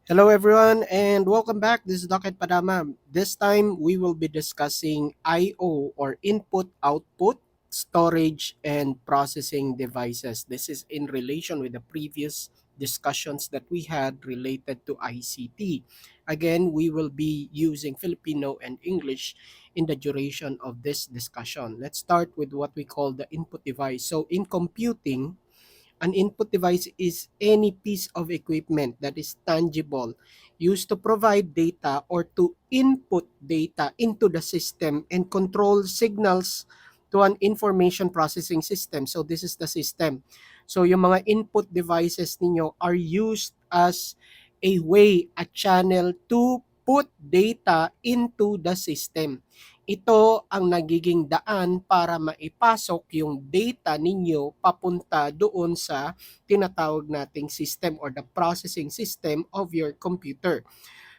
Hello everyone and welcome back. This is Docket Padama. This time we will be discussing I/O or input output, storage and processing devices. This is in relation with the previous discussions that we had related to ICT. Again, we will be using Filipino and English in the duration of this discussion. Let's start with what we call the input device. So in computing, an input device is any piece of equipment that is tangible, used to provide data or to input data into the system and control signals to an information processing system. So this is the system. So yung mga input devices ninyo are used as a way, a channel to put data into the system. Ito ang nagiging daan para maipasok yung data ninyo papunta doon sa tinatawag nating system or the processing system of your computer,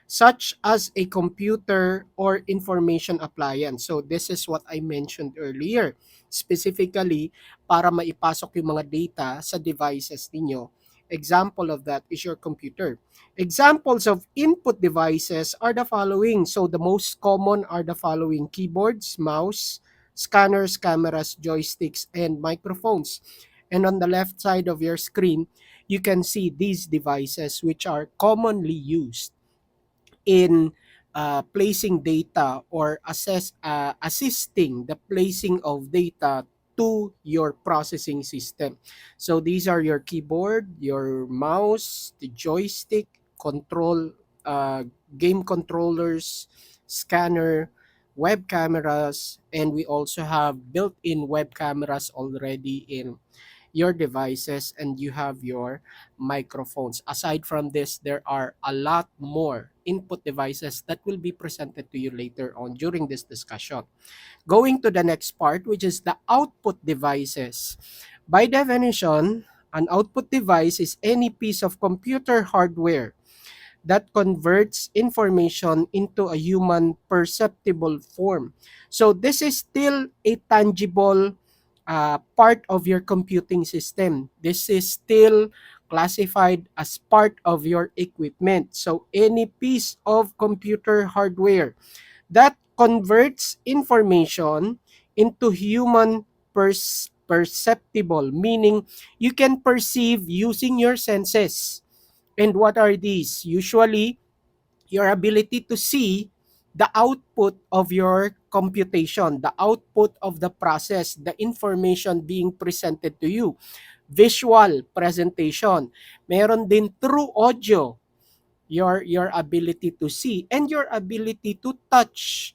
such as a computer or information appliance. So this is what I mentioned earlier. Specifically, para maipasok yung mga data sa devices ninyo. Example of that is your computer. Examples of input devices are the following. So the most common are the following: keyboards, mouse, scanners, cameras, joysticks, and microphones. And on the left side of your screen, you can see these devices which are commonly used in placing data or assisting the placing of data to your processing system. So these are your keyboard, your mouse, the joystick, control, uh, game controllers, scanner, web cameras, and we also have built-in web cameras already in your devices, and you have your microphones. Aside from this, there are a lot more input devices that will be presented to you later on during this discussion. Going to the next part, which is the output devices. By definition, an output device is any piece of computer hardware that converts information into a human perceptible form. So this is still a tangible part of your computing system. This is still classified as part of your equipment. So any piece of computer hardware that converts information into human perceptible, meaning you can perceive using your senses. And what are these? Usually, your ability to see the output of your computation, the output of the process, the information being presented to you. Visual presentation. Meron din through audio, your ability to see and your ability to touch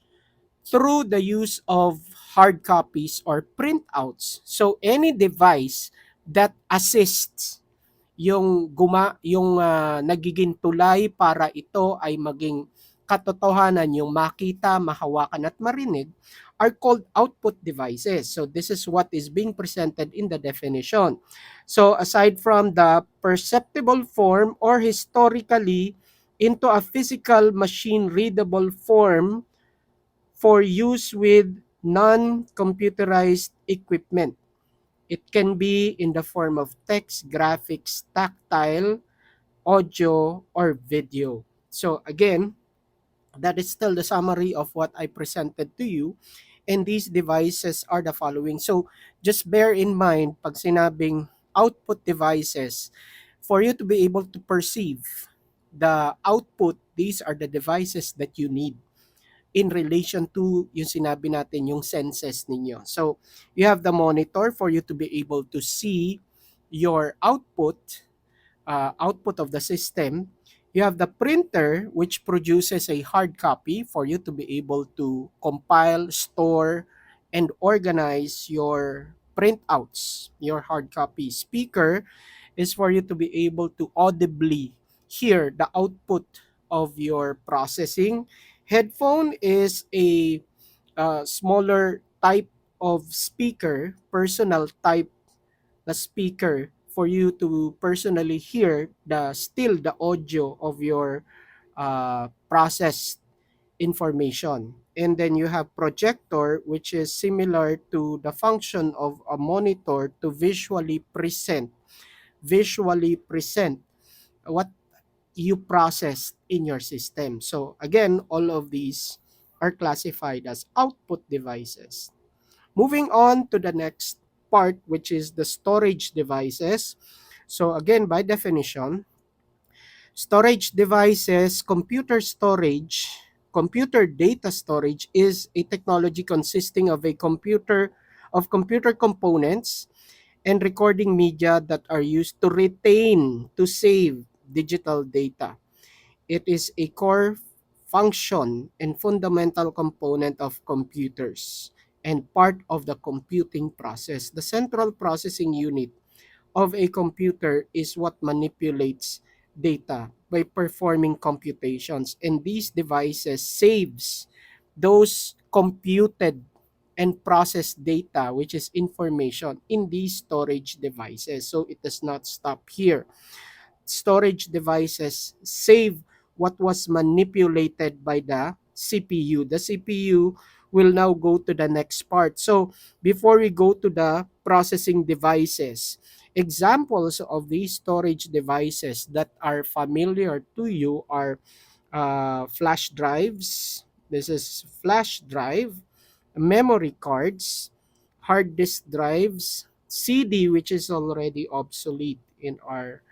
through the use of hard copies or printouts. So any device that assists yung nagiging tulay para ito ay maging katotohanan, yung makita, mahawakan at marinig, are called output devices. So this is what is being presented in the definition. So aside from the perceptible form or historically into a physical machine readable form for use with non-computerized equipment. It can be in the form of text, graphics, tactile, audio, or video. So again, that is still the summary of what I presented to you. And these devices are the following. So just bear in mind, pag sinabing output devices, for you to be able to perceive the output, these are the devices that you need in relation to yung sinabi natin, yung senses ninyo. So, you have the monitor for you to be able to see your output of the system. You have the printer, which produces a hard copy for you to be able to compile, store, and organize your printouts, your hard copy. Speaker is for you to be able to audibly hear the output of your processing. Headphone is a smaller type of speaker, personal type the speaker for you to personally hear the audio of your processed information. And then you have projector, which is similar to the function of a monitor to visually present what you process in your system. So again, all of these are classified as output devices. Moving on to the next part, which is the storage devices. So again, by definition, storage devices, computer data storage is a technology consisting of computer components and recording media that are used to save digital data. It is a core function and fundamental component of computers and part of the computing process. The central processing unit of a computer is what manipulates data by performing computations, and these devices saves those computed and processed data, which is information, in these storage devices. So it does not stop here. Storage devices save what was manipulated by the CPU. The CPU will now go to the next part. So before we go to the processing devices, examples of these storage devices that are familiar to you are flash drives. This is flash drive, memory cards, hard disk drives, CD, which is already obsolete in our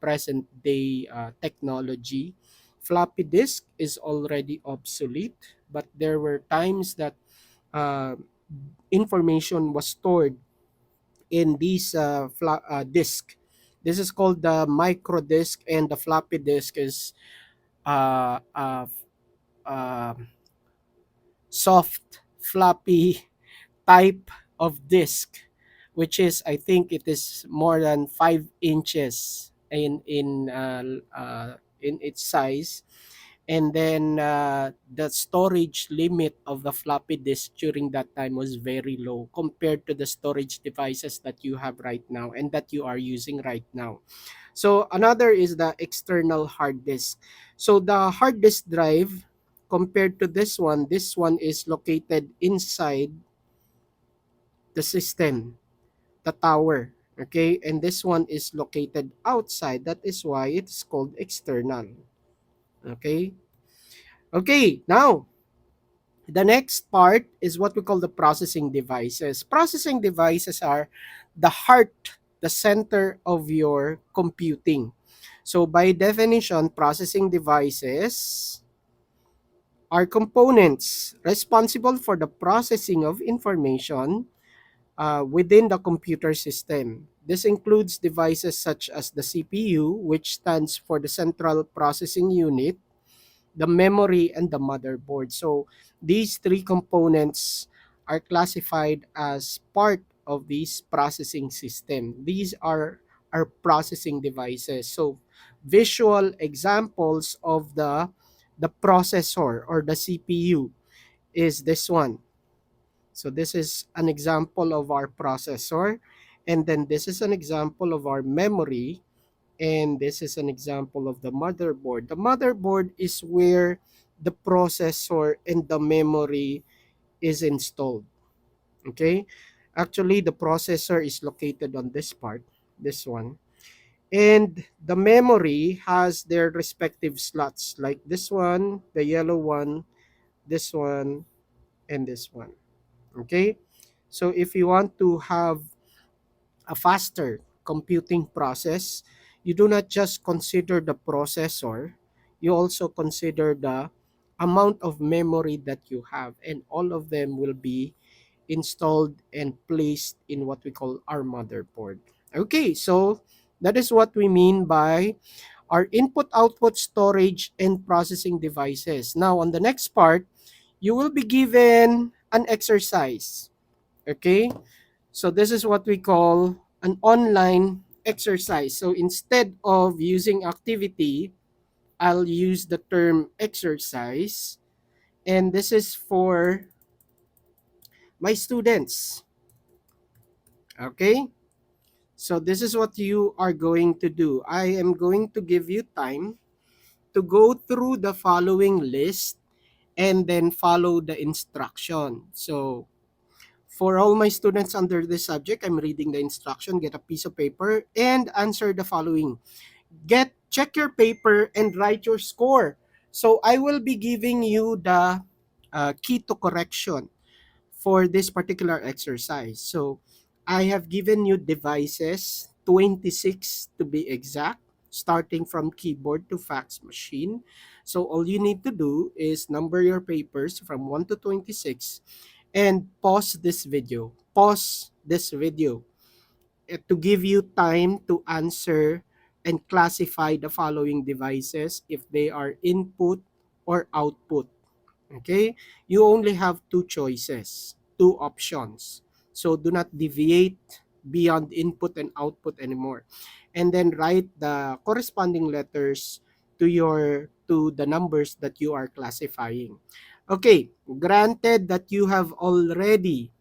present day technology. Floppy disk is already obsolete, but there were times that uh, information was stored in these disk. This is called the micro disk, and the floppy disk is uh, uh, uh, soft, floppy type of disk, which is, I think it is more than 5 inches in its size. And then the storage limit of the floppy disk during that time was very low compared to the storage devices that you have right now and that you are using right now. So another is the external hard disk. So the hard disk drive, compared to this one is located inside the system, the tower. Okay, and this one is located outside. That is why it's called external. Okay. Okay, now the next part is what we call the processing devices. Processing devices are the heart, the center of your computing. So by definition, processing devices are components responsible for the processing of information within the computer system. This includes devices such as the CPU, which stands for the Central Processing Unit, the memory, and the motherboard. So these three components are classified as part of this processing system. These are our processing devices. So visual examples of the processor or the CPU is this one. So this is an example of our processor, and then this is an example of our memory, and this is an example of the motherboard. The motherboard is where the processor and the memory is installed. Okay? Actually, the processor is located on this part, this one. And the memory has their respective slots, like this one, the yellow one, this one, and this one. Okay? So if you want to have a faster computing process, you do not just consider the processor, you also consider the amount of memory that you have, and all of them will be installed and placed in what we call our motherboard. Okay, so that is what we mean by our input output storage and processing devices. Now, on the next part, you will be given an exercise. Okay, so this is what we call an online exercise. So instead of using activity, I'll use the term exercise. And this is for my students. Okay? So this is what you are going to do. I am going to give you time to go through the following list and then follow the instruction. So for all my students under this subject, I'm reading the instruction. Get a piece of paper and answer the following. Get check your paper and write your score. So I will be giving you the key to correction for this particular exercise. So I have given you devices, 26 to be exact, starting from keyboard to fax machine. So all you need to do is number your papers from 1 to 26 and pause this video. Pause this video to give you time to answer and classify the following devices if they are input or output. Okay? You only have two choices, two options. So do not deviate beyond input and output anymore. And then write the corresponding letters to the numbers that you are classifying. Okay, granted that you have already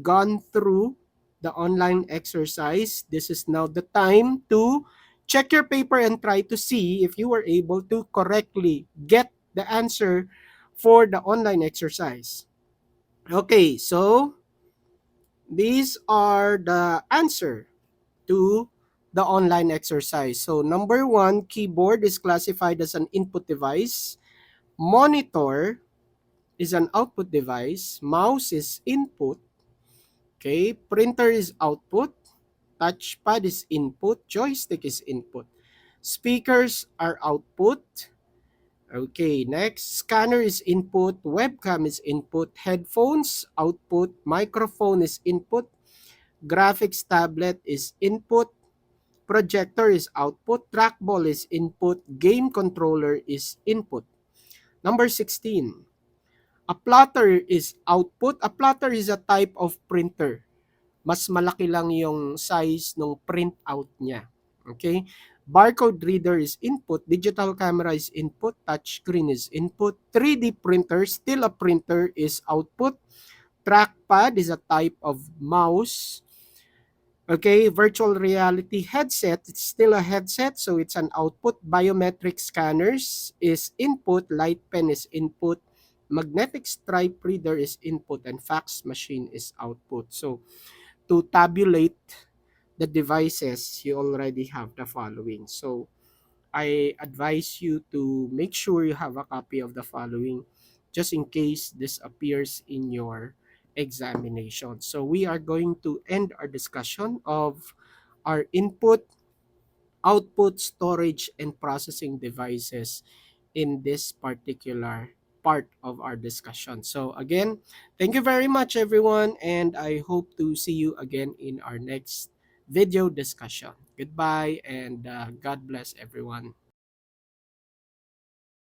gone through the online exercise, this is now the time to check your paper and try to see if you were able to correctly get the answer for the online exercise. Okay, so these are the answer to the online exercise. So number one, keyboard is classified as an input device. Monitor is an output device. Mouse is input. Okay, printer is output. Touchpad is input. Joystick is input. Speakers are output. Okay, next. Scanner is input. Webcam is input. Headphones, output. Microphone is input. Graphics tablet is input. Projector is output. Trackball is input. Game controller is input. Number 16. A plotter is output. A plotter is a type of printer. Mas malaki lang yung size ng printout niya. Okay? Barcode reader is input, digital camera is input, touchscreen is input, 3D printer, still a printer, is output, trackpad is a type of mouse, okay, virtual reality headset, it's still a headset, so it's an output, biometric scanners is input, light pen is input, magnetic stripe reader is input, and fax machine is output. So to tabulate the devices, you already have the following. So I advise you to make sure you have a copy of the following just in case this appears in your examination. So we are going to end our discussion of our input, output, storage, and processing devices in this particular part of our discussion. So again, thank you very much everyone, and I hope to see you again in our next video discussion. Goodbye and God bless everyone.